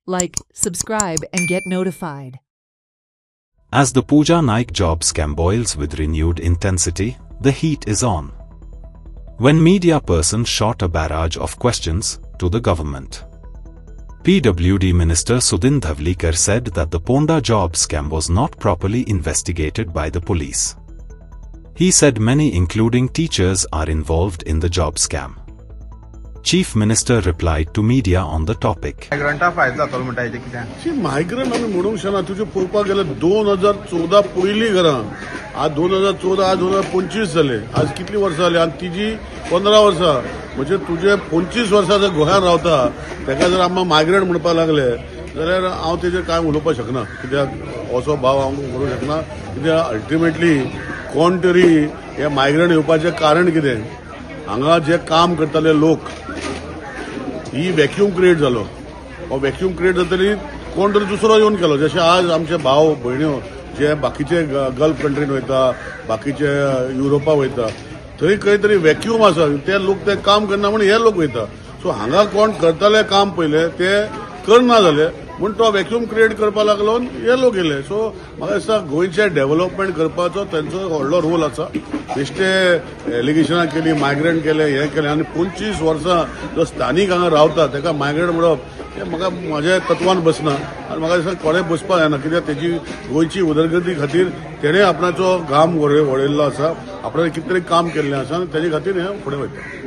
like, subscribe and get notified. As the Pooja Naik job scam boils with renewed intensity, the heat is on. When media person shot a barrage of questions to the government. PWD Minister Sudhin Dhavlikar said that the Ponda job scam was not properly investigated by the police. He said many including teachers are involved in the job scam. Chief Minister replied to media on the topic. मायग्रंटा फायदा जातलो म्हणटा हेजे कितें migrant आमी म्हणूंक शकना तुजे पळोवपाक गेल्यार 2014 पयलीं घरां आज 2014 आज 2025 जाले आज कितली वर्सां जाली आनी तिजी 15 वर्सां म्हणजे तुजे 25 वर्सां जर गोंयांत रावता ताका जर आमकां मायग्रंट म्हणपाक लागले जाल्यार हांव तेजेर कांय उलोवपाक शकना कित्याक असो भाव हांव करूंक शकना कित्याक अल्टिमेटली कोण तरी हे मायग्रंट येवपाचें कारण कितें हांगा जे काम करताले लोक ही व्हॅक्यूम क्रिएट जालो हो व्हॅक्यूम क्रिएट जातली कोण तरी दुसरो येवन केलो जशें आज आमचे भाव भयण्यो जे बाकीचे गल्फ कंट्रीन वयता बाकीचे युरोपा वयता थंय खंय तरी व्हॅक्यूम आसा ते लोक ते काम करना म्हणून हे लोक वयता सो हांगा कोण करताले काम पयले ते करना जाले म्हूण तो व्हॅक्यूम क्रिएट करपा लागलो हे लोक येले सो म्हाका दिसता गोंयचे डेव्हलपमेंट करपाचो तांचो व्हडलो रोल आसा बेश्टे एलिगेशनां केली मायग्रंट केले हे केले आनी 25 वर्सां जो स्थानीक हांगा रावता ताका मायग्रंट म्हणप हे म्हाका म्हाज्या तत्वान बसना आनी म्हाका दिसता कोणें बसपाक जायना कित्याक तेजी गोंयची उदरगती खातीर तेणें आपणाचो घाम वडयल्लो आसा आपणान कितें तरी काम केल्लें आसा आनी तेजे खातीर हें फुडें वयता.